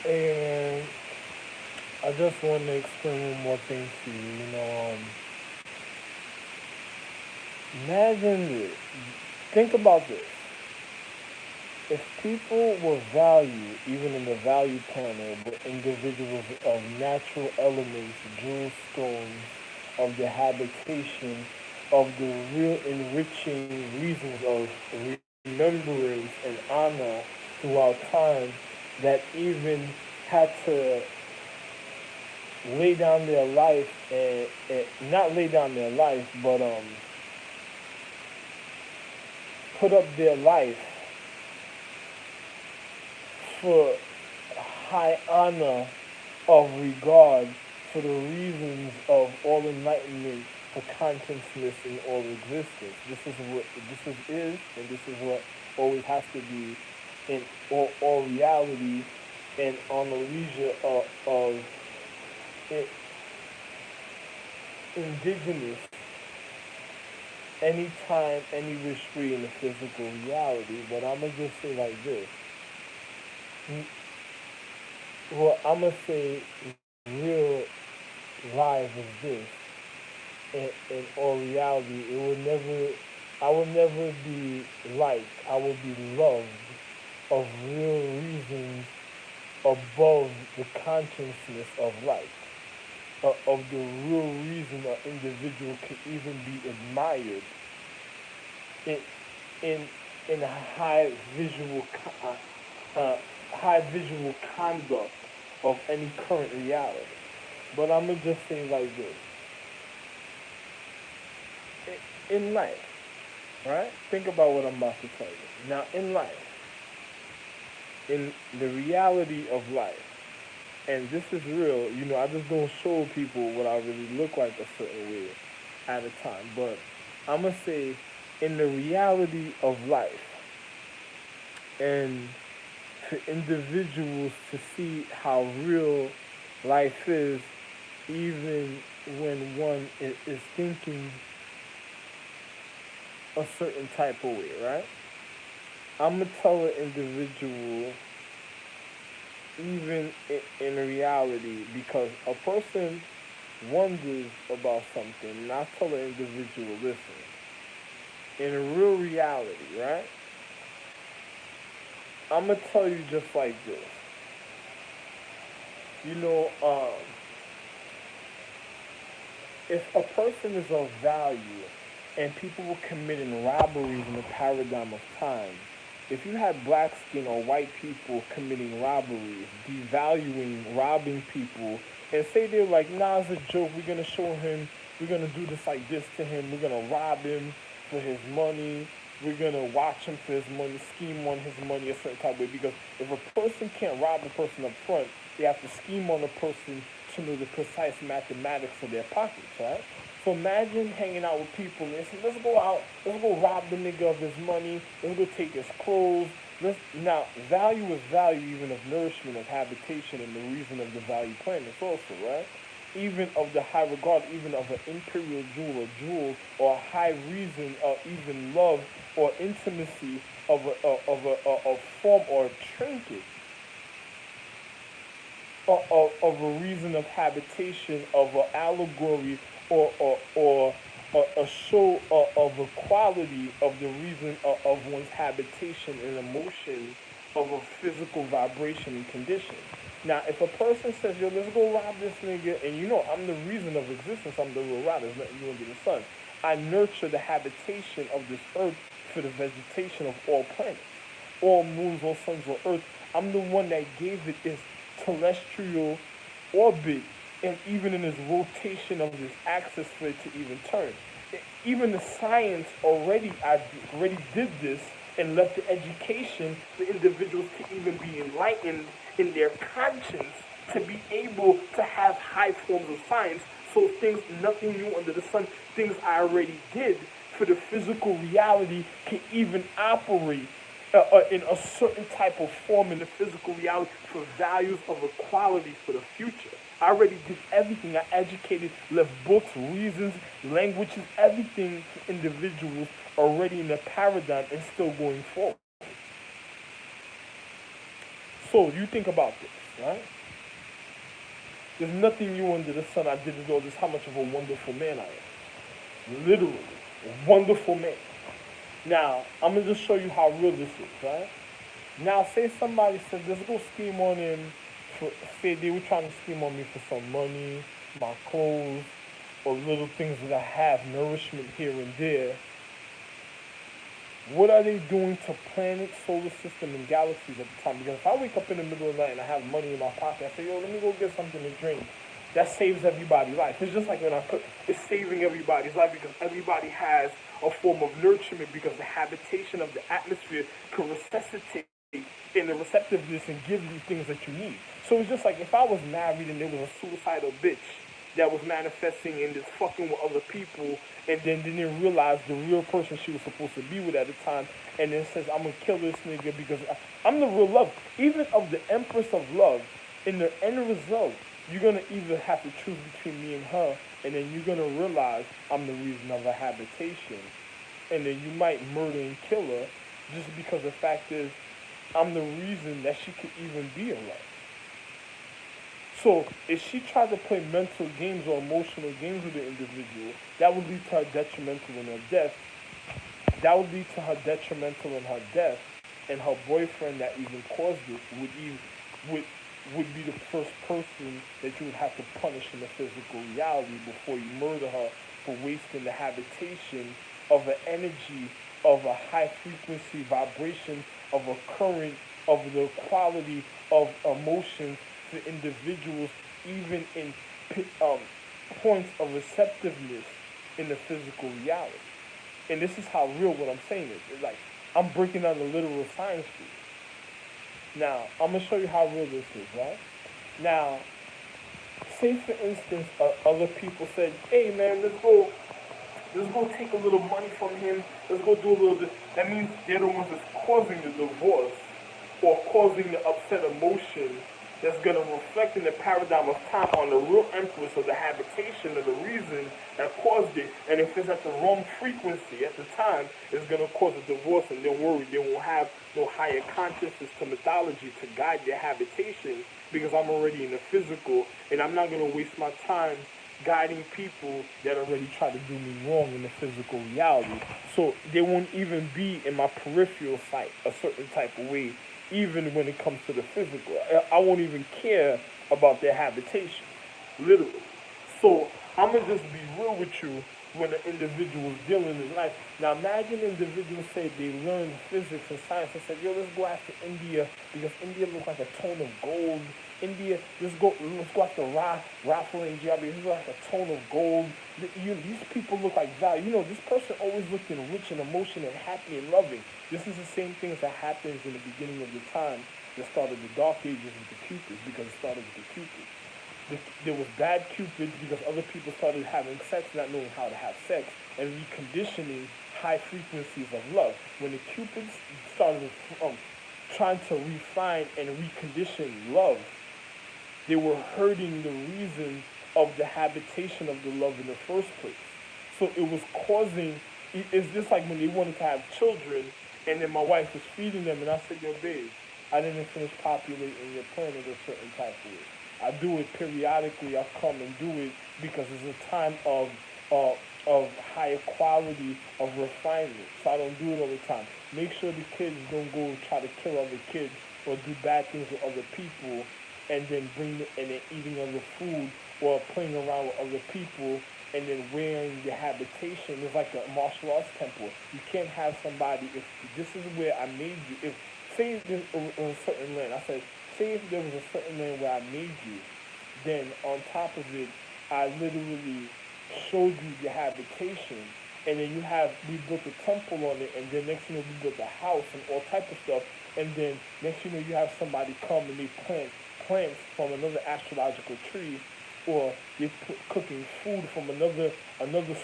And I just want to explain one more thing to you. Imagine this. Think about this. If people were valued, even in the value panel, were individuals of natural elements, jewel stones, of the habitation, of the real enriching reasons of remembrance and honor throughout time, that even had to lay down their life and not lay down their life, but put up their life for high honor of regard for the reasons of all enlightenment for consciousness in all existence. This is what this is and this is what always has to be in all reality and on the leisure of i- indigenous anytime, any restraint in the physical reality. But I'ma just say like this. Well, I'ma say real life is this. In all reality, it will never, I will never be liked. I will be loved of real reasons above the consciousness of life. Of the real reason an individual can even be admired in in in a uh, high visual conduct of any current reality. But I'm gonna just say like this: in life, right? Think about what I'm about to tell you. Now, in life, in the reality of life, and this is real. I just don't show people what I really look like a certain way at a time. But I'm gonna say, in the reality of life, and for individuals to see how real life is, even when one is thinking a certain type of way, right? I'm gonna tell an individual, even in reality, because a person wonders about something, and I tell an individual, listen, in a real reality, right? I'm gonna tell you just like this. You know, if a person is of value and people were committing robberies in the paradigm of time, if you had black skin or white people committing robberies, devaluing, robbing people, and say they're like, nah, it's a joke, we're gonna show him, we're gonna do this like this to him, we're gonna rob him for his money, we're gonna watch him for his money, scheme on his money a certain type of way. Because if a person can't rob a person up front, they have to scheme on a person to know the precise mathematics of their pockets, right? So imagine hanging out with people and say, let's go out, let's go rob the nigga of his money, let's go take his clothes. Now, value is value even of nourishment, of habitation, and the reason of the value planets also, right? Even of the high regard, even of an imperial jewel, or a high reason, or even love or intimacy of a form or a trinket, of a reason of habitation, of an allegory, or a show of a quality of the reason of one's habitation and emotion of a physical vibration and condition. Now, if a person says, yo, let's go rob this nigga, and I'm the reason of existence, I'm the real rob, there's nothing you under the sun. I nurture the habitation of this earth for the vegetation of all planets, all moons, all suns, all earth. I'm the one that gave it its terrestrial orbit, and even in its rotation of this axis for it to even turn. Even the science already did this and left the education for individuals to even be enlightened in their conscience to be able to have high forms of science. So things, nothing new under the sun, things I already did for the physical reality can even operate in a certain type of form in the physical reality for values of equality for the future. I already did everything. I educated, left books, reasons, languages, everything for individuals already in the paradigm and still going forward. So you think about this, right? There's nothing new under the sun. I did it all. This how much of a wonderful man I am. Literally, a wonderful man. Now, I'm gonna just show you how real this is, right? Now, say somebody said, let's go scheme on him. Say they were trying to scheme on me for some money, my clothes, or little things that I have, nourishment here and there. What are they doing to planets, solar system, and galaxies at the time? Because if I wake up in the middle of the night and I have money in my pocket, I say, yo, let me go get something to drink. That saves everybody's life. It's just like when I cook, it's saving everybody's life because everybody has a form of nurturement because the habitation of the atmosphere can resuscitate in the receptiveness and give you things that you need. So it's just like if I was married and there was a suicidal bitch that was manifesting and just fucking with other people and then didn't realize the real person she was supposed to be with at the time and then says, I'm gonna kill this nigga because I'm the real love. Even of the Empress of Love, in the end result, you're gonna either have to choose between me and her and then you're gonna realize I'm the reason of her habitation. And then you might murder and kill her just because the fact is I'm the reason that she could even be alive. So if she tried to play mental games or emotional games with the individual, that would lead to her detrimental in her death. That would lead to her detrimental in her death, and her boyfriend that even caused it would would be the first person that you would have to punish in the physical reality before you murder her for wasting the habitation of an energy of a high frequency vibration of a current of the quality of emotions for individuals even in points of receptiveness in the physical reality. And this is how real what I'm saying is. It's like I'm breaking down the literal science for you. Now, I'm gonna show you how real this is, right? Now, say for instance, other people said, "Hey man, let's go take a little money from him. Let's go do a little bit." That means they're the ones that's causing the divorce or causing the upset emotion that's going to reflect in the paradigm of time on the real empress of the habitation of the reason that caused it. And if it's at the wrong frequency at the time, it's going to cause a divorce. And don't worry, they won't have no higher consciousness to mythology to guide their habitation because I'm already in the physical and I'm not going to waste my time guiding people that already try to do me wrong in the physical reality. So they won't even be in my peripheral sight a certain type of way, even when it comes to the physical. I won't even care about their habitation, literally. So I'm gonna just be real with you when the individual is dealing in life. Now imagine individuals say they learn physics and science and said, yo, let's go after India because India looks like a tone of gold. India, let's go after Raffle and Jabby. This is like a tone of gold. These people look like value. This person always looking rich in emotion and happy and loving. This is the same thing that happens in the beginning of the time that started the Dark Ages with the Cupids because it started with the Cupids. There was bad cupids because other people started having sex, not knowing how to have sex, and reconditioning high frequencies of love. When the cupids started trying to refine and recondition love, they were hurting the reason of the habitation of the love in the first place. So it was causing, it's just like when they wanted to have children, and then my wife was feeding them, and I said, yo, babe, I didn't finish populating your planet a certain type of way. I do it periodically. I come and do it because it's a time of higher quality of refinement. So I don't do it all the time. Make sure the kids don't go try to kill other kids or do bad things with other people, and then and then eating other food or playing around with other people, and then wearing your habitation. It's like a martial arts temple. You can't have somebody if this is where I made you. If say this was a certain land, I said say if there was a certain land where I made you, then on top of it, I literally showed you your habitation, and then we built a temple on it, and then next thing you know, we built a house and all type of stuff, and then next thing you know, you have somebody come and they plant plants from another astrological tree, or they cooking food from another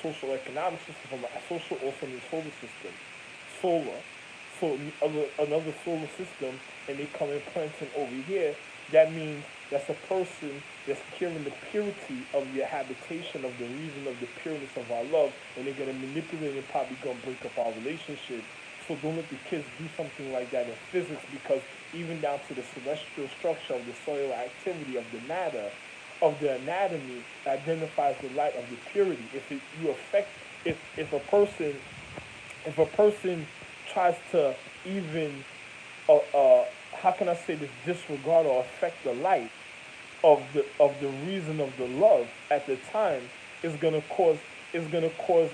social economic system, from a social also in the solar system, solar so another solar system, and they come and planting over here. That means that's a person that's carrying the purity of your habitation, of the reason of the pureness of our love, and they're gonna manipulate and probably gonna break up our relationship. So don't let the kids do something like that in physics, because even down to the celestial structure of the cellular activity of the matter, of the anatomy, identifies the light of the purity. If it, you affect, if a person tries to even how can I say this, disregard or affect the light of the reason of the love at the time, is gonna cause is gonna cause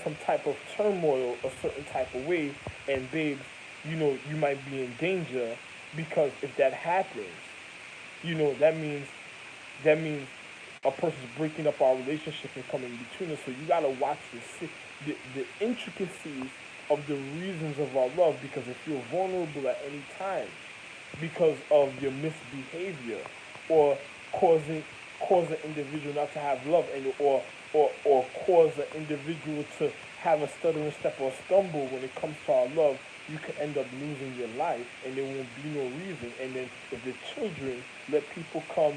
some type of turmoil a certain type of way. And babes, you might be in danger, because if that happens, that means a person's breaking up our relationship and coming between us. So you gotta watch the intricacies of the reasons of our love, because if you're vulnerable at any time because of your misbehavior, or causing cause an individual not to have love, and or cause an individual to have a stuttering step or stumble when it comes to our love, you can end up losing your life, and there won't be no reason. And then if the children let people come,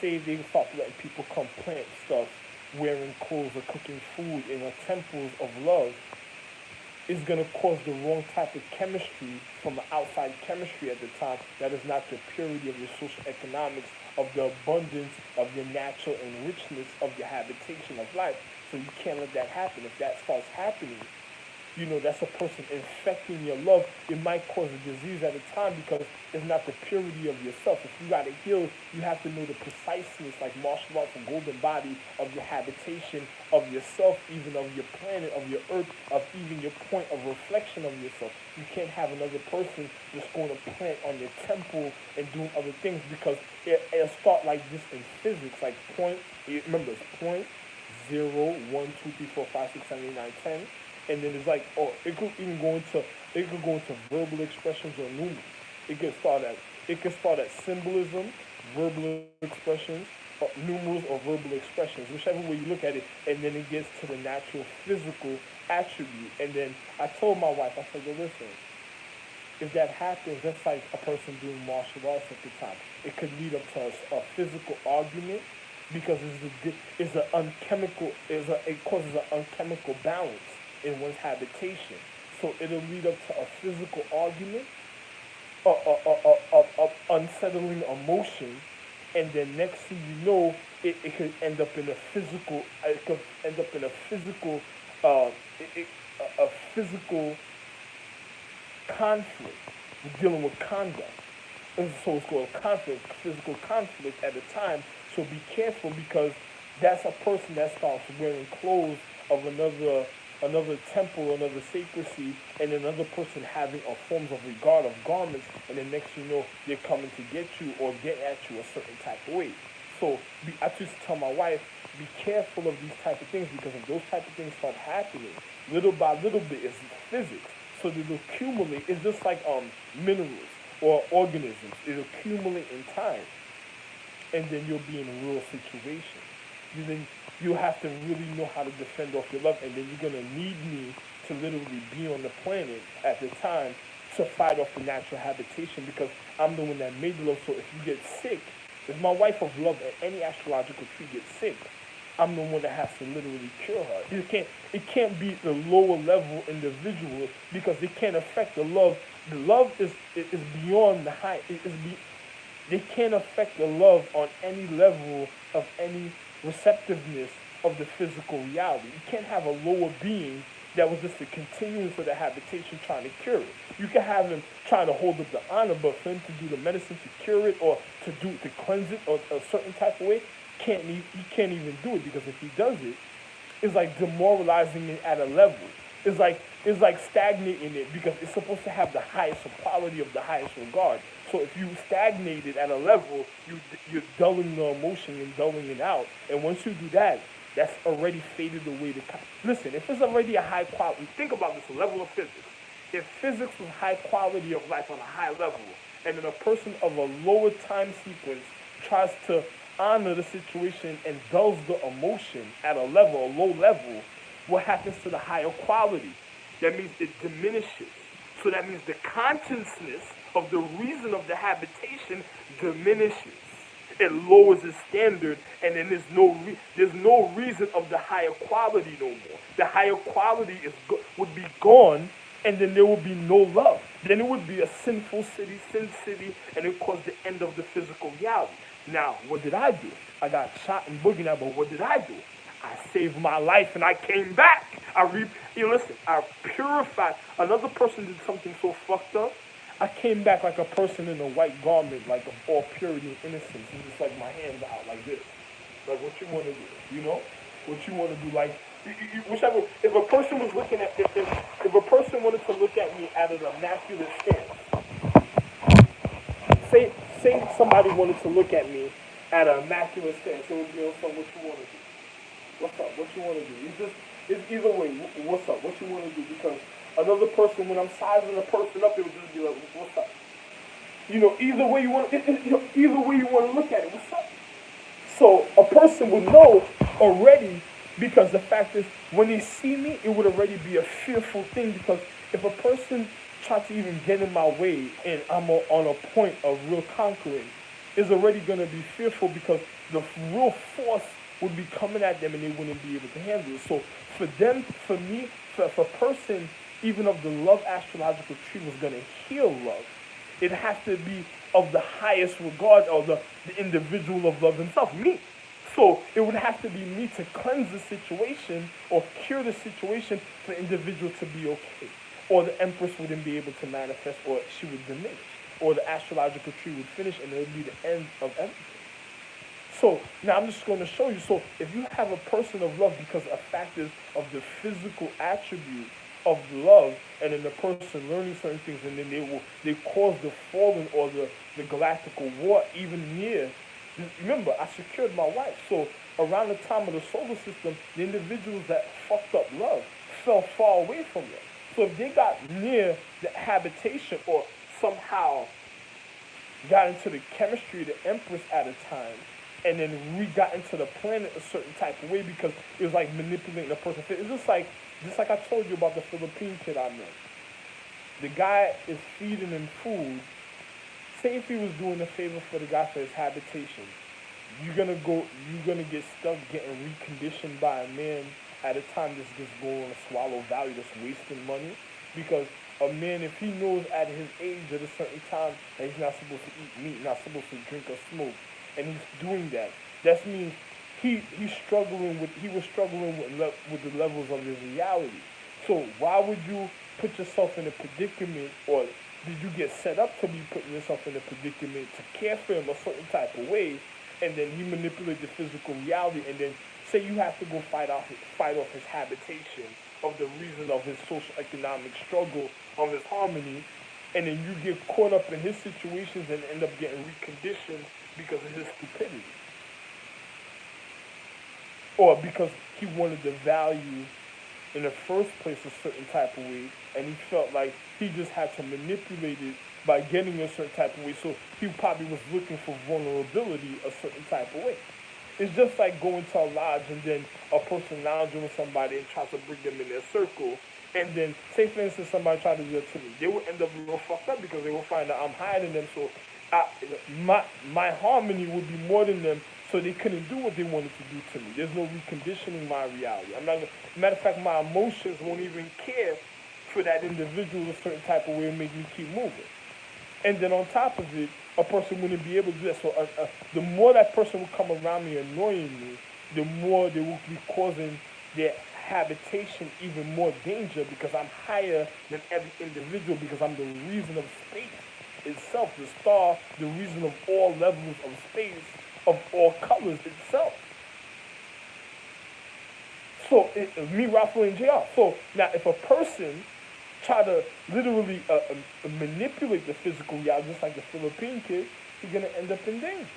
say they start letting people come plant stuff, wearing clothes or cooking food in the temples of love, is going to cause the wrong type of chemistry from the outside chemistry at the time. That is not the purity of your social economics, of the abundance of your natural and richness of your habitation of life. So you can't let that happen. If that starts happening, that's a person infecting your love. It might cause a disease at a time, because it's not the purity of yourself. If you got to heal, you have to know the preciseness, like martial arts, the golden body of your habitation, of yourself, even of your planet, of your earth, of even your point of reflection of yourself. You can't have another person just going to plant on your temple and doing other things, because it'll start like this in physics, like remember, it's point, 0, 1, 2, 3, 4, 5, 6, 7, 8, 9, 10. And then it's like, it could even go into verbal expressions or numerals. It could start at symbolism, verbal expressions, or numerals, or verbal expressions, whichever way you look at it. And then it gets to the natural physical attribute. And then I told my wife, I said, "Well, listen, if that happens, that's like a person doing martial arts at the time. It could lead up to a physical argument, because it causes an unchemical balance in one's habitation. So it'll lead up to a physical argument, a unsettling emotion, and then next thing you know, it could end up in a physical. It could end up in a physical, a physical conflict. We're dealing with conduct. And so it's called conflict, physical conflict at a time. So be careful, because that's a person that starts wearing clothes of another temple, another sacredcy, and another person having a forms of regard of garments, and then next you know, they're coming to get you or get at you a certain type of way. So I just tell my wife, be careful of these type of things, because if those type of things start happening, little by little bit, it's physics. So they'll accumulate. It's just like minerals or organisms. It'll accumulate in time, and then you'll be in a real situation. Then you'll have to really know how to defend off your love, and then you're gonna need me to literally be on the planet at the time to fight off the natural habitation, because I'm the one that made the love. So if you get sick, if my wife of love and any astrological tree gets sick, I'm the one that has to literally cure her. It can't be the lower level individual, because it can't affect the love. The love is beyond the high. They can't affect the love on any level of any receptiveness of the physical reality. You can't have a lower being that was just a continuance of the habitation trying to cure it. You can have him trying to hold up the honor, but for him to do the medicine to cure it, or to cleanse it, or a certain type of way, he can't even do it, because if he does it, it's like demoralizing it at a level. It's like stagnating it, because it's supposed to have the highest quality of the highest regard. So if you stagnate it at a level, you're dulling the emotion and dulling it out. And once you do that, that's already faded away. Listen, if it's already a high quality, think about this level of physics. If physics was high quality of life on a high level, and then a person of a lower time sequence tries to honor the situation and dulls the emotion at a low level, what happens to the higher quality? That means it diminishes. So that means the consciousness of the reason of the habitation diminishes. It lowers its standard, and then there's no reason of the higher quality no more. The higher quality would be gone, and then there would be no love. Then it would be a sinful city, sin city, and it caused the end of the physical reality. Now, what did I do? I got shot and boogie now, but what did I do? I saved my life and I came back. Listen, I purified. Another person did something so fucked up. I came back like a person in a white garment, like of all purity and innocence, and just like my hands out like this. Like what you want to do, you know? What you want to do, like whichever. If a person was looking at, if a person wanted to look at me at an immaculate stance, say somebody wanted to look at me at an immaculate stance, it would be on what you want to do. What's up? What you want to do? It's either way. What's up? What you want to do? Because another person, when I'm sizing a person up, it would just be like, what's up? You know, either way you want, either way you want to look at it. What's up? So a person would know already, because the fact is, when they see me, it would already be a fearful thing. Because if a person tries to even get in my way, and I'm on a point of real conquering, it's already gonna be fearful because the real force would be coming at them and they wouldn't be able to handle it. So for me, if a person, even of the love astrological tree, was going to heal love, it has to be of the highest regard, or the individual of love himself, me. So it would have to be me to cleanse the situation or cure the situation for the individual to be okay. Or the empress wouldn't be able to manifest, or she would diminish. Or the astrological tree would finish and it would be the end of everything. So now I'm just going to show you. So if you have a person of love, because a fact is of the physical attribute of love, and then the person learning certain things, and then they cause the falling or the galactical war even near. Remember, I secured my wife. So around the time of the solar system, the individuals that fucked up love fell far away from them. So if they got near the habitation or somehow got into the chemistry of the empress at a time, and then we got into the planet a certain type of way because it was like manipulating the person. It's just like I told you about the Philippine kid I met. The guy is feeding him food. Say if he was doing a favor for the guy for his habitation, you're gonna get stuck getting reconditioned by a man at a time that's just going to swallow value, that's wasting money. Because a man, if he knows at his age at a certain time that he's not supposed to eat meat, not supposed to drink or smoke, and he's doing that, that means he was struggling with the levels of his reality. So why would you put yourself in a predicament, or did you get set up to be putting yourself in a predicament to care for him a certain type of way, and then he manipulates the physical reality, and then say you have to go fight off his habitation of the reason of his social economic struggle, of his harmony, and then you get caught up in his situations and end up getting reconditioned because of his stupidity. Or because he wanted the value in the first place a certain type of way, and he felt like he just had to manipulate it by getting a certain type of way. So he probably was looking for vulnerability a certain type of way. It's just like going to a lodge and then a person lounging with somebody and tries to bring them in their circle. And then, say for instance, somebody tried to do that to me. They will end up real fucked up because they will find out I'm hiding them. So my harmony would be more than them, so they couldn't do what they wanted to do to me. There's no reconditioning my reality. Matter of fact, my emotions won't even care for that individual a certain type of way and make me keep moving. And then on top of it, a person wouldn't be able to do that. So the more that person would come around me annoying me, the more they will be causing their habitation even more danger, because I'm higher than every individual, because I'm the reason of space itself, the star, the reason of all levels of space, of all colors itself. So me, Raffle, and JR. So now if a person try to literally manipulate the physical reality, just like the Philippine kid, he's going to end up in danger.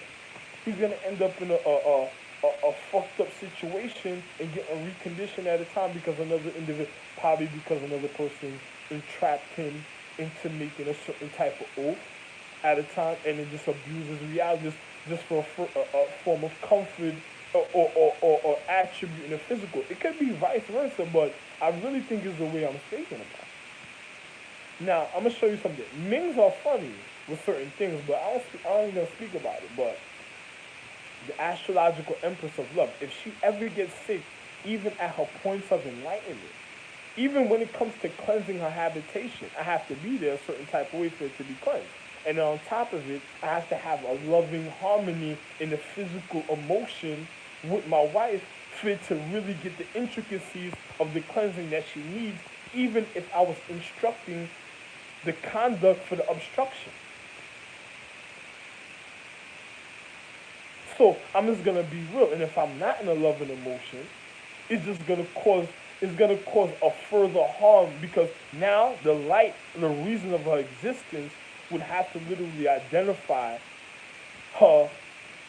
He's going to end up in a fucked up situation and getting reconditioned at a time because another individual, probably because another person entrapped him into making a certain type of oath at a time, and it just abuses reality just for a form of comfort or attribute in the physical. It could be vice versa, but I really think it's the way I'm speaking about. Now, I'm going to show you something. Mings are funny with certain things, but I don't even speak about it. But the astrological empress of love, if she ever gets sick, even at her points of enlightenment, even when it comes to cleansing her habitation, I have to be there a certain type of way for it to be cleansed. And on top of it, I have to have a loving harmony in the physical emotion with my wife for it to really get the intricacies of the cleansing that she needs, even if I was instructing the conduct for the obstruction. So I'm just gonna be real, and if I'm not in a loving emotion, it's just gonna cause a further harm, because now the light, the reason of her existence, would have to literally identify her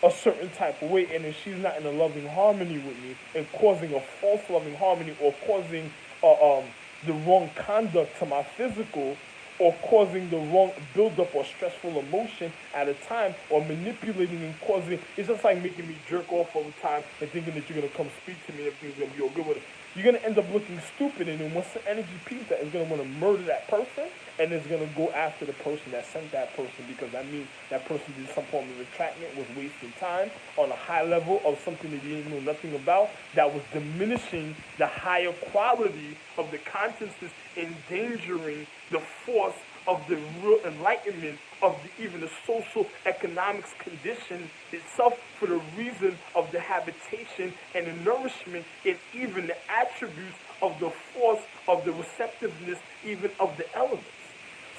a certain type of way, and if she's not in a loving harmony with me and causing a false loving harmony, or causing the wrong conduct to my physical, or causing the wrong buildup or stressful emotion at a time, or manipulating and causing, it's just like making me jerk off all the time and thinking that you're gonna come speak to me and everything's gonna be all good with it. You're gonna end up looking stupid, and then once the energy peaks that, it's gonna want to murder that person, and it's gonna go after the person that sent that person, because that means that person did some form of entrapment, was wasting time on a high level of something that he didn't know nothing about, that was diminishing the higher quality of the consciousness, endangering the force of the real enlightenment of even the social economics condition itself, for the reason of the habitation and the nourishment and even the attributes of the force of the receptiveness even of the elements.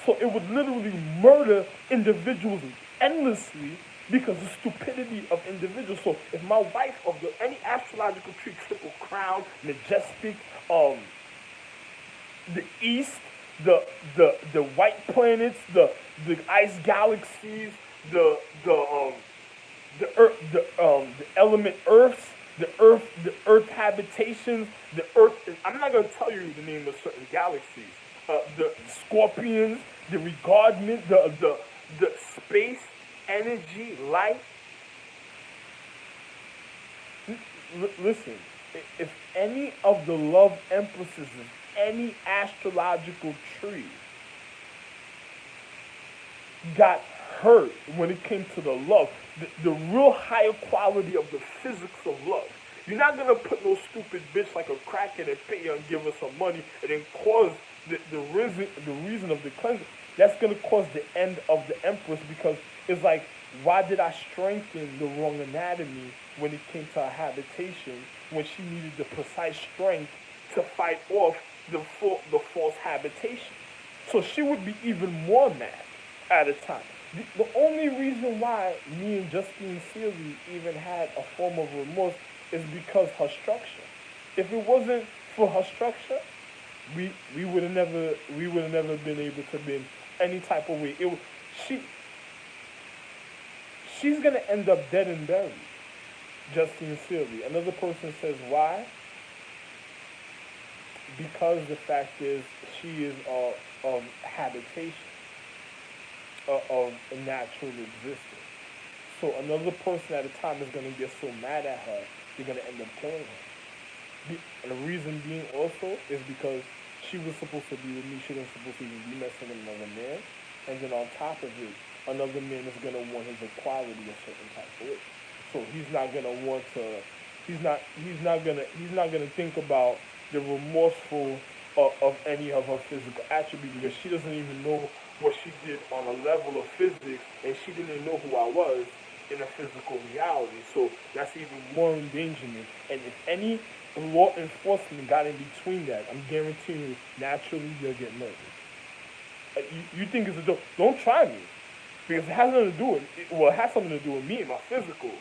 So it would literally murder individuals endlessly because of the stupidity of individuals. So if my wife of any astrological tree, triple crown, majestic, the east, the white planets, the ice galaxies, the earth, the element Earths, the Earth habitations, the Earth. I'm not gonna tell you the name of certain galaxies. The scorpions, the regardment, the space, energy, light. Listen, if any of the love empresses of any astrological tree got hurt when it came to the love, the real higher quality of the physics of love. You're not gonna put no stupid bitch like a crackhead and pay her and give her some money and then cause the reason of the cleansing. That's gonna cause the end of the empress, because it's like, why did I strengthen the wrong anatomy when it came to her habitation, when she needed the precise strength to fight off the false habitation? So she would be even more mad at a time. The only reason why me and Justine Seeley even had a form of remorse is because her structure. If it wasn't for her structure, we would have never been able to be in any type of way. She's gonna end up dead and buried. Justine Seeley. Another person says why? Because the fact is she is of habitation, of a natural existence. So another person at a time is going to get so mad at her, they're going to end up killing her. And the reason being also is because she was supposed to be with me, she wasn't supposed to even be messing with another man. And then on top of it, another man is going to want his equality a certain type of way. So he's not going to want to, he's not going to think about the remorseful of any of her physical attributes, because she doesn't even know what she did on a level of physics, and she didn't even know who I was in a physical reality. So that's even more endangerment. And if any law enforcement got in between that, I'm guaranteeing you, naturally you'll get murdered. You think it's a joke? Don't try me, because it has nothing to do with it has something to do with me and my physical.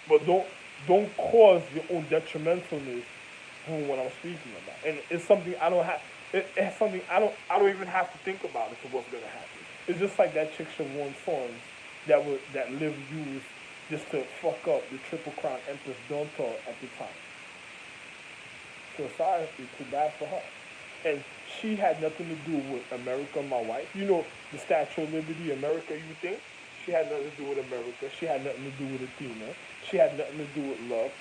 But don't cause your own detrimentalness from what I'm speaking about. And it's something I don't have. It's something I don't even have to think about it to what's gonna happen. It's just like that chick Siobhan Sons that Liv used just to fuck up the Triple Crown Empress Dontor at the time. So sorry, it's too bad for her. And she had nothing to do with America, my wife. You know the Statue of Liberty, America, you think? She had nothing to do with America. She had nothing to do with Athena. She had nothing to do with love.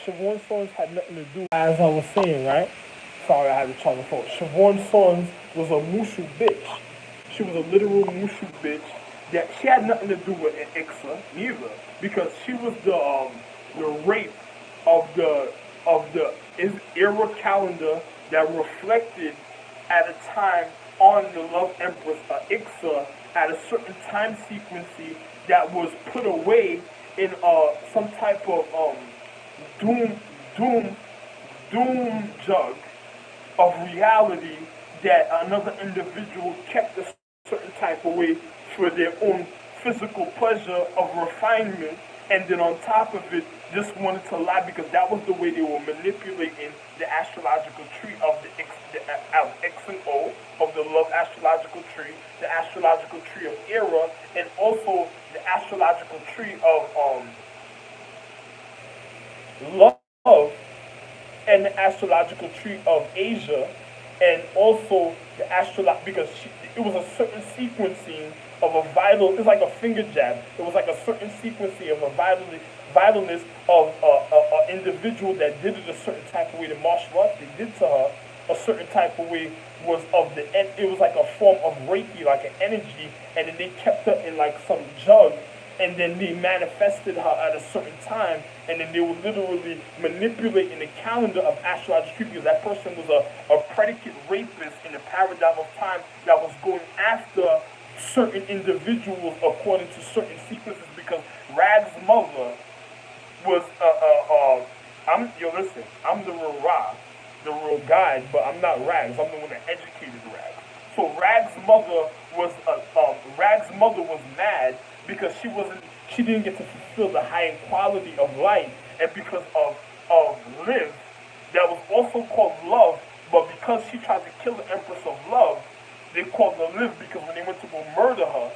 Siobhan Sons had nothing to do, as I was saying, right? Sorry, I had to charge the phone. Siobhan Sons was a Mushu bitch. She was a literal Mushu bitch that she had nothing to do with Ixa neither, because she was the rape of the era calendar that reflected at a time on the love empress Ixa at a certain time sequence that was put away in some type of doom doom doom jug of reality that another individual kept a certain type of way for their own physical pleasure of refinement, and then on top of it, just wanted to lie because that was the way they were manipulating the astrological tree of X and O, of the love astrological tree, the astrological tree of Era, and also the astrological tree of love, and the astrological tree of Asia, and also the because it was a certain sequencing of a vital. It's like a finger jab. It was like a certain sequencing of a vitalness of an individual that did it a certain type of way. The martial arts they did to her a certain type of way was of the. It was like a form of Reiki, like an energy, and then they kept her in like some jug, and then they manifested her at a certain time, and then they were literally manipulating the calendar of astrology because that person was a predicate rapist in the paradigm of time that was going after certain individuals according to certain sequences, because Rag's mother was listen, I'm the real Ra, the real guide, but I'm not Rags. I'm the one that educated Rags. So Rag's mother was mad because she didn't get to fulfill the high quality of life, and because of Liv, that was also called Love, but because she tried to kill the Empress of Love, they called her Liv, because when they went to go murder her,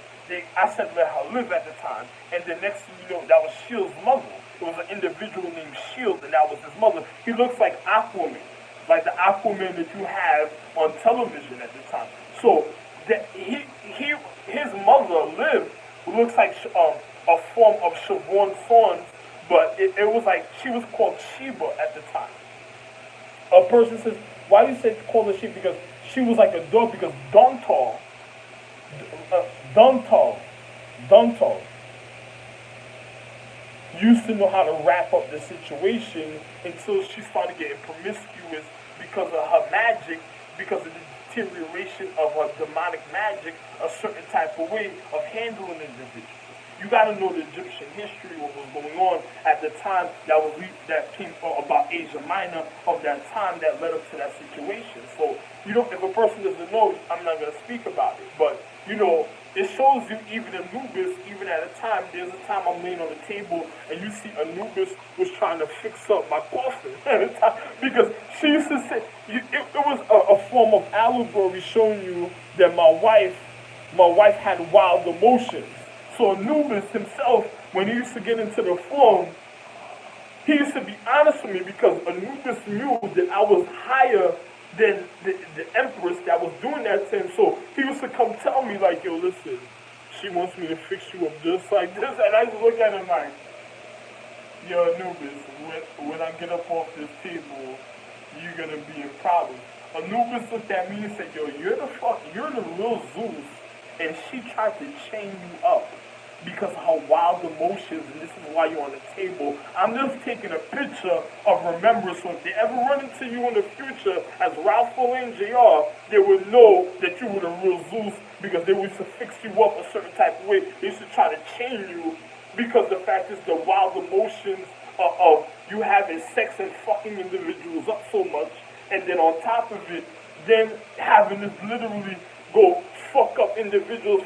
I said let her live at the time, and the next thing you know, that was Shield's mother. It was an individual named Shield, and that was his mother. He looks like Aquaman, like the Aquaman that you have on television at the time. So his mother, Liv, looks like a form of Siobhan Thorns, but it was like she was called Sheba at the time. A person says, why do you say call her Sheba? Because she was like a dog, because Dontal used to know how to wrap up the situation until she started getting promiscuous because of her magic, because of the deterioration of her demonic magic, a certain type of way of handling individuals. You got to know the Egyptian history, what was going on at the time that came about Asia Minor of that time that led up to that situation. So, if a person doesn't know, I'm not going to speak about it. But, it shows you even Anubis, even at a time, there's a time I'm laying on the table and you see Anubis was trying to fix up my coffin at a time, because she used to say, it was a form of allegory showing you that my wife had wild emotions. So Anubis himself, when he used to get into the form, he used to be honest with me, because Anubis knew that I was higher than the empress that was doing that to him. So he used to come tell me like, yo, listen, she wants me to fix you up just like this. And I just look at him like, yo, Anubis, when I get up off this table, you're going to be in problems. Anubis looked at me and said, yo, you're the real Zeus. And she tried to chain you up because of her wild emotions, and this is why you're on the table. I'm just taking a picture of remembrance, so if they ever run into you in the future as RAlPH JR, they would know that you were the real Zeus, because they used to fix you up a certain type of way. They used to try to chain you, because the fact is the wild emotions of you having sex and fucking individuals up so much, and then on top of it, then having this literally go fuck up individuals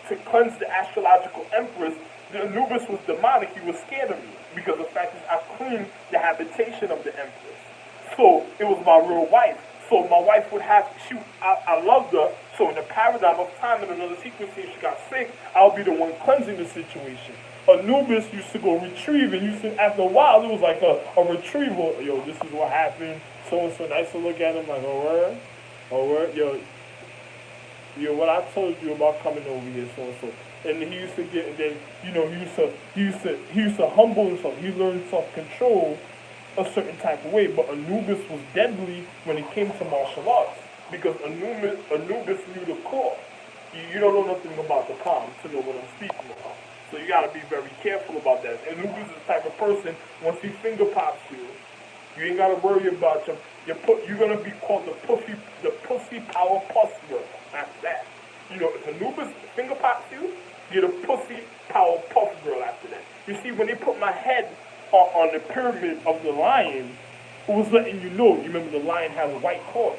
to cleanse the astrological empress. The Anubis was demonic. He was scared of me, because the fact is I cleaned the habitation of the empress. So it was my real wife. So my wife would have, I loved her. So in the paradigm of time, in another sequence, if she got sick, I'll be the one cleansing the situation. Anubis used to go retrieve, and after a while, it was like a retrieval. Yo, this is what happened. So nice to look at him, like, oh word, yo, what I told you about coming over here, so. And he used to get, and then, he used to humble himself. He learned self-control a certain type of way, but Anubis was deadly when it came to martial arts, because Anubis knew the core. You don't know nothing about the palm to know what I'm speaking about. So you gotta be very careful about that. And Anubis is the type of person, once he finger pops you, you ain't gotta worry about you're gonna be called the pussy power puss girl after that. You know, if Anubis finger pops you, you're the pussy power puff girl after that. You see, when they put my head on the pyramid of the lion, it was letting you know. You remember the lion has white claws,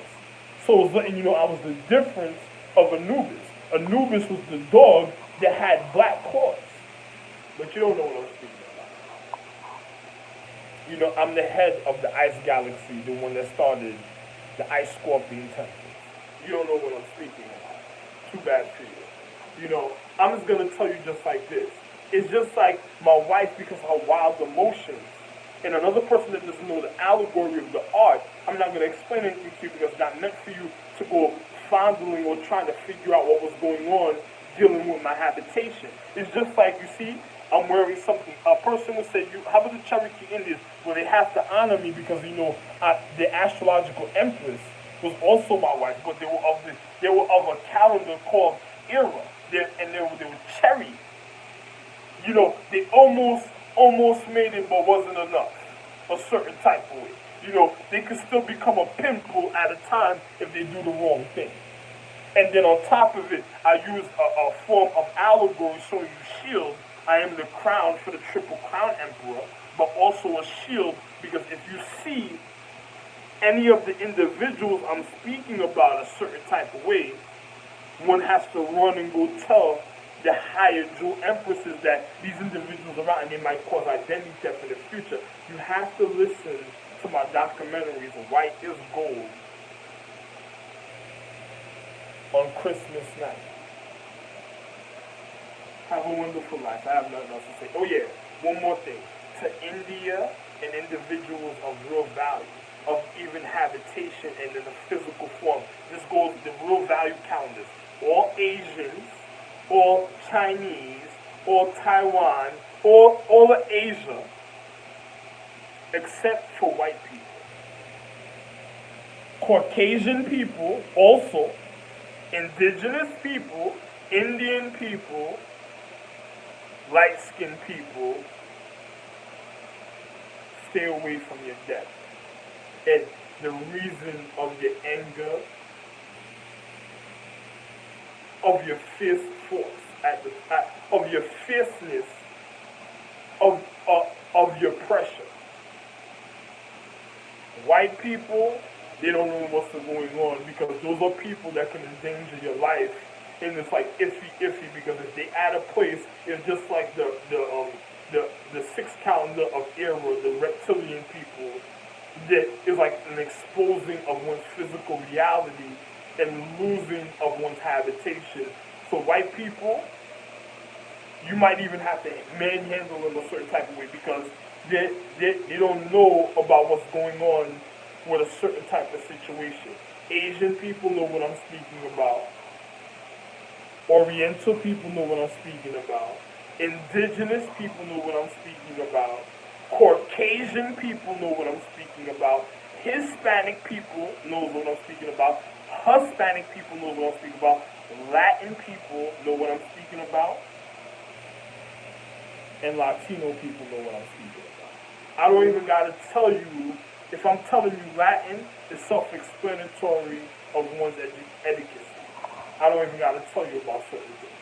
so it was letting you know I was the difference of Anubis. Anubis was the dog that had black claws, but you don't know what I'm speaking about. You know, I'm the head of the ice galaxy, the one that started the ice scorpion temples. You don't know what I'm speaking about. Too bad for you. You know, I'm just gonna tell you just like this. It's just like my wife, because of her wild emotions, and another person that doesn't know the allegory of the art. I'm not gonna explain anything to you because it's not meant for you to go fondling or trying to figure out what was going on dealing with my habitation. It's just like, you see, I'm wearing something. A person would say, how about the Cherokee Indians, where they have to honor me because, you know, the astrological empress was also my wife, but they were of a calendar called Era, and they were cherry. You know, they almost made it, but wasn't enough. A certain type of way. You know, they could still become a pimple at a time if they do the wrong thing. And then on top of it, I use a form of allegory showing you shield. I am the crown for the Triple Crown Emperor, but also a shield because if you see any of the individuals I'm speaking about a certain type of way, one has to run and go tell the higher jewel empresses that these individuals are out and they might cause identity theft in the future. You have to listen to my documentaries, White is Gold, on Christmas night. Have a wonderful life. I have nothing else to say. Oh yeah, one more thing. To India and individuals of real value, of even habitation and in a physical form. This goes to the real value calendars. All Asians, all Chinese, all Taiwan, all of Asia, except for white people. Caucasian people also, indigenous people, Indian people, light-skinned people, stay away from your death. And the reason of your anger, of your fierce force, of your fierceness, of your pressure. White people, they don't know what's going on because those are people that can endanger your life. And it's like iffy because if they add a place, it's just like the sixth calendar of Era, the reptilian people, that is like an exposing of one's physical reality and losing of one's habitation. So white people, you might even have to manhandle them a certain type of way because they don't know about what's going on with a certain type of situation. Asian people know what I'm speaking about. Oriental people know what I'm speaking about. Indigenous people know what I'm speaking about. Caucasian people know what I'm speaking about. Hispanic people know what I'm speaking about. Hispanic people know what I'm speaking about. Latin people know what I'm speaking about. And Latino people know what I'm speaking about. I don't even got to tell you, if I'm telling you Latin, it's self-explanatory of one's etiquette. I don't even got to tell you about certain things.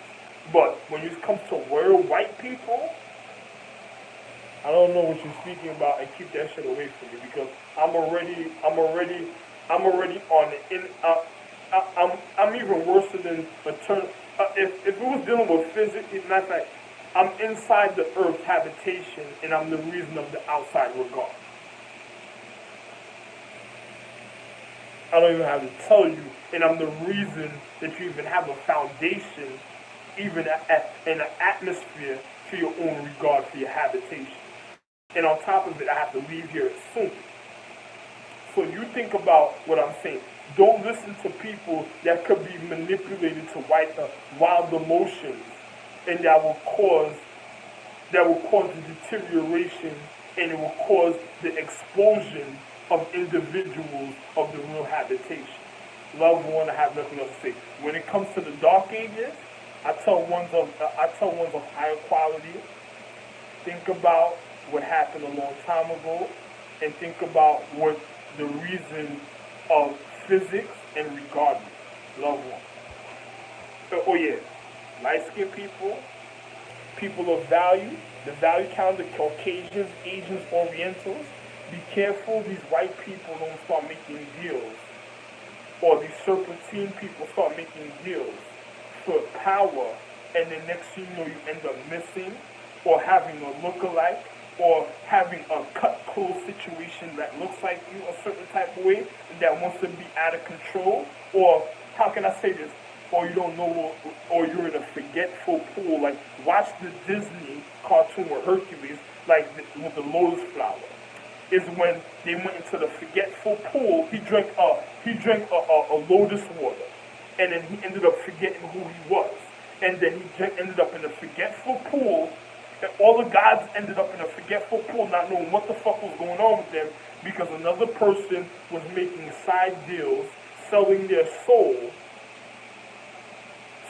But when it comes to real white people, I don't know what you're speaking about and keep that shit away from me because I'm already on the in. I'm even worse than a turn. If it was dealing with physics, matter of fact, I'm inside the Earth's habitation and I'm the reason of the outside regard. I don't even have to tell you, and I'm the reason that you even have a foundation, even in an atmosphere for your own regard for your habitation. And on top of it, I have to leave here soon. So you think about what I'm saying. Don't listen to people that could be manipulated to wild emotions, and that will cause the deterioration, and it will cause the explosion of individuals of the real habitation. Love one, I have nothing else to say. When it comes to the dark ages, I tell ones of higher quality, think about what happened a long time ago, and think about what the reason of physics and regardless. Love one. Oh yeah, light-skinned people, people of value, the value counter, Caucasians, Asians, Orientals. Be careful these white people don't start making deals, or these serpentine people start making deals for power, and then next thing you know you end up missing, or having a look-alike, or having a cut-close situation that looks like you a certain type of way, and that wants to be out of control, or how can I say this? Or you don't know, or you're in a forgetful pool. Like, watch the Disney cartoon with Hercules, like with the lotus flower. Is when they went into the forgetful pool. He drank a lotus water, and then he ended up forgetting who he was. And then he ended up in a forgetful pool, and all the gods ended up in a forgetful pool, not knowing what the fuck was going on with them, because another person was making side deals, selling their soul.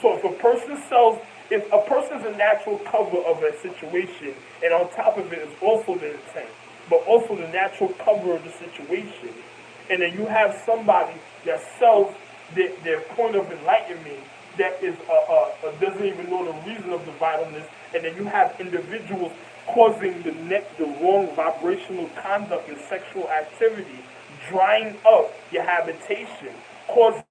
So if a person's a natural cover of a situation, and on top of it is also the intent, but also the natural cover of the situation, and then you have somebody that sells their point of enlightenment that is doesn't even know the reason of the vitalness, and then you have individuals causing the wrong vibrational conduct and sexual activity, drying up your habitation, causing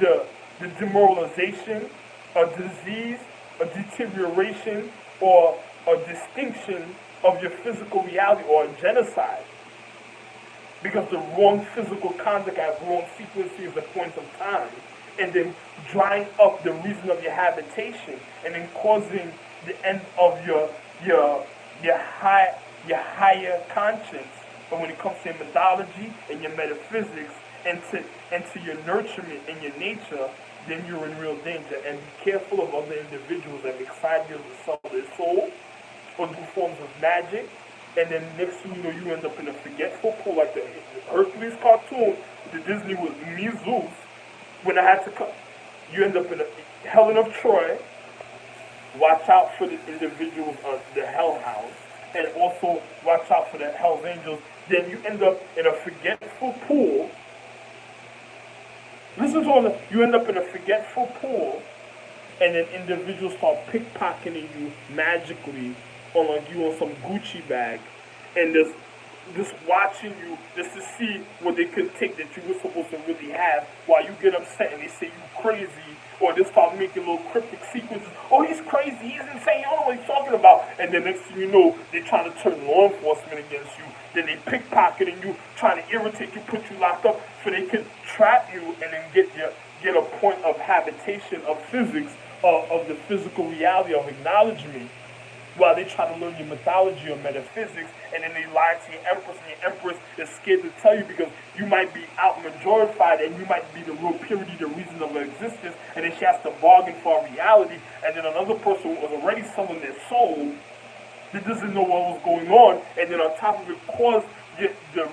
the demoralization, a disease, a deterioration, or a distinction of your physical reality, or a genocide. Because the wrong physical conduct has wrong sequences of points of time, and then drying up the reason of your habitation, and then causing the end of your higher conscience. But when it comes to your mythology and your metaphysics, and to your nurturement and your nature, then you're in real danger. And be careful of other individuals that make side deals to sell their soul or do forms of magic. And then next thing you know, you end up in a forgetful pool like the Hercules cartoon, the Disney with me, Zeus. When I had to come, you end up in a Helen of Troy. Watch out for the individuals of the Hell House, and also watch out for the Hell's Angels. Then you end up in a forgetful pool. Listen to all that. You end up in a forgetful pool, and then individuals start pickpocketing you magically on like you on some Gucci bag, and just watching you just to see what they could take that you were supposed to really have, while you get upset and they say you crazy, or they start making little cryptic sequences. Oh, he's crazy, he's insane, I don't know what he's talking about. And then next thing you know, they're trying to turn law enforcement against you. Then they pickpocketing you, trying to irritate you, put you locked up, so they can trap you and then get a point of habitation of physics, of the physical reality of acknowledgement, while they try to learn your mythology or metaphysics, and then they lie to your empress, and your empress is scared to tell you because you might be out-majorified, and you might be the real purity, the reason of her existence, and then she has to bargain for a reality, and then another person was already selling their soul that doesn't know what was going on, and then on top of it cause the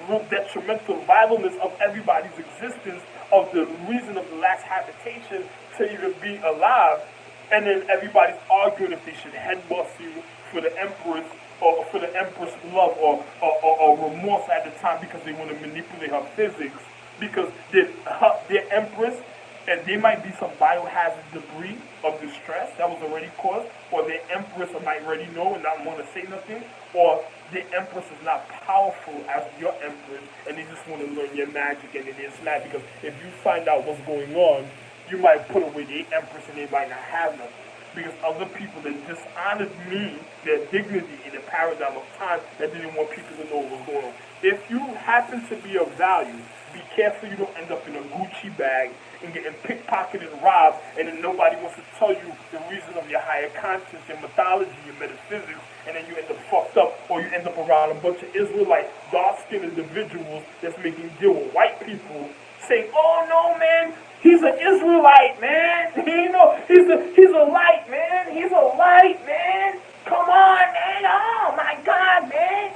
real detrimental vitalness of everybody's existence, of the reason of the last habitation to even be alive. And then everybody's arguing if they should head bust you for the empress, or for the empress love, or remorse at the time, because they want to manipulate her physics, because their empress, and there might be some biohazard debris of distress that was already caused, or their empress might already know and not want to say nothing, or the empress is not powerful as your empress, and they just want to learn your magic, and it is mad, because if you find out what's going on, you might put away the empress and they might not have nothing. Because other people that dishonored me, their dignity in the paradigm of time, that didn't want people to know what was going on. If you happen to be of value, be careful you don't end up in a Gucci bag and getting pickpocketed and robbed, and then nobody wants to tell you the reason of your higher conscience, your mythology, your metaphysics, and then you end up fucked up, or you end up around a bunch of Israelite, dark-skinned individuals that's making deal with white people, saying, oh no man, he's an Israelite, man. You know, he's a light, man. He's a light, man. Come on, man. Oh my God, man.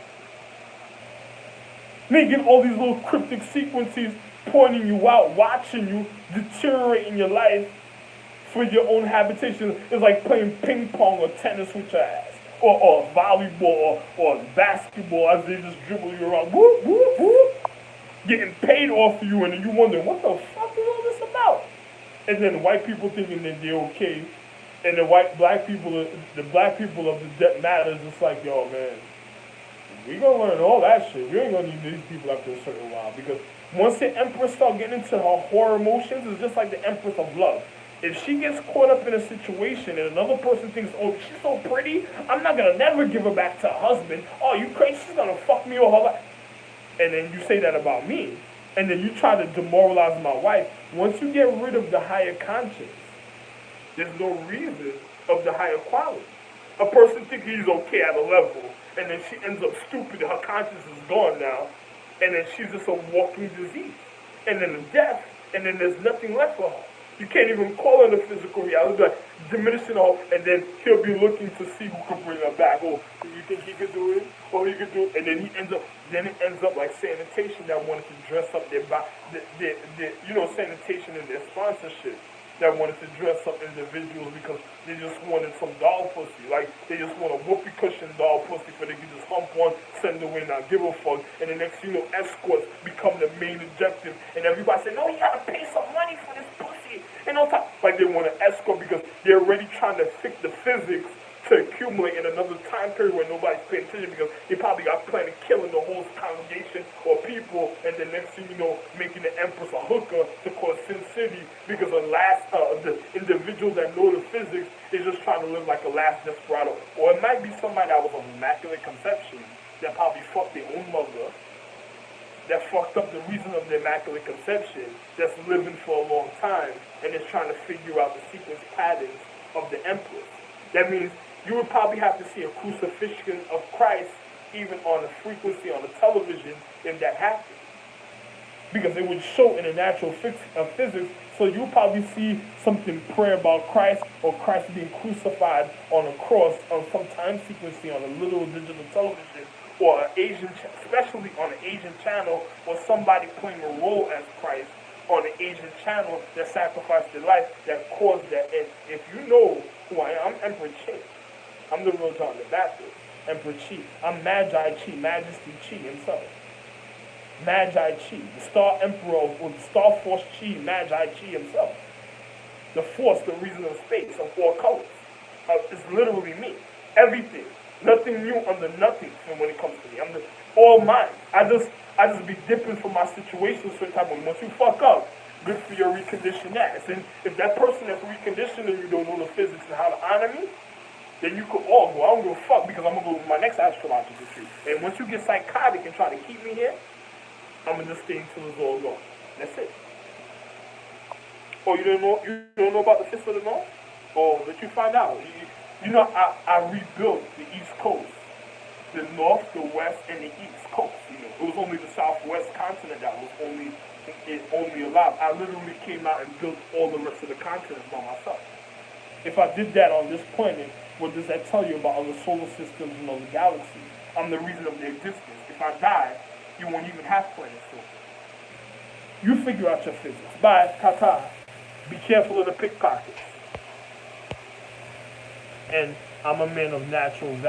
Making all these little cryptic sequences, pointing you out, watching you deteriorate in your life for your own habitation. It's like playing ping pong or tennis with your ass, or volleyball or basketball as they just dribble you around, whoop, whoop, whoop, getting paid off of you, and then you wonder, what the fuck is all this about? And then white people thinking that they're okay, and the black people of the debt matters, just like, yo, man, we gonna learn all that shit. We ain't gonna need these people after a certain while, because once the Empress start getting into her horror emotions, it's just like the Empress of love. If she gets caught up in a situation and another person thinks, oh, she's so pretty, I'm not gonna never give her back to her husband. Oh, you crazy? She's gonna fuck me all her life. And then you say that about me, and then you try to demoralize my wife. Once you get rid of the higher conscience, there's no reason of the higher quality. A person thinks he's okay at a level, and then she ends up stupid, her conscience is gone now, and then she's just a walking disease. And then the death, and then there's nothing left for her. You can't even call it a physical reality, like diminishing her, and then he'll be looking to see who can bring her back. Oh, you think he could do it? Oh, he could do it? And then it ends up like sanitation that wanted to dress up their body, sanitation and their sponsorship that wanted to dress up individuals because they just wanted some doll pussy. Like, they just want a whoopee cushion doll pussy for they can just hump on, send away, not give a fuck. And the next thing you know, escorts become the main objective. And everybody say, no, you gotta pay some money for this pussy. And on top, like they want to escort because they're already trying to fix the physics to accumulate in another time period where nobody's paying attention because they probably got planned on killing the whole congregation or people, and the next thing you know, making the Empress a hooker to cause Sin City because the individual that know the physics is just trying to live like a last desperado. Or it might be somebody that was of immaculate conception that probably fucked their own mother, that fucked up the reason of the immaculate conception, that's living for a long time and is trying to figure out the sequence patterns of the Empress. That means you would probably have to see a crucifixion of Christ even on a frequency on the television if that happened. Because it would show in the natural physics, so you'll probably see something prayer about Christ or Christ being crucified on a cross on some time sequence on a little digital television or an Asian, especially on an Asian channel, or somebody playing a role as Christ on an Asian channel that sacrificed their life that caused that. And if you know who I am, I'm Emperor Chi. I'm the real John the Baptist, Emperor Chi. I'm Magi Chi, Majesty Chi himself. Magi Chi, the Star Emperor, or the Star Force Chi, Magi Chi himself. The Force, the reason of space, of all colors. It's literally me. Everything. Nothing new under nothing from when it comes to me. I'm all mine. I just be dipping for my situation certain time. Once you fuck up, good for your reconditioned ass. And if that person that's reconditioning you don't know the physics and how to honor me, then you could all go. I don't give a fuck because I'm going to go with my next astrological tree. And once you get psychotic and try to keep me here, I'm going to just stay until it's all gone. That's it. Oh, you don't know about the Fifth of the North? Oh, let you find out. You know, I rebuilt the East Coast, the North, the West, and the East Coast. You know, it was only the Southwest continent that was only allowed. I literally came out and built all the rest of the continents by myself. If I did that on this planet, what does that tell you about other solar systems and other galaxies? I'm the reason of their existence. If I die, you won't even have planets. So you figure out your physics. Bye, ta-ta. Be careful of the pickpockets. And I'm a man of natural value.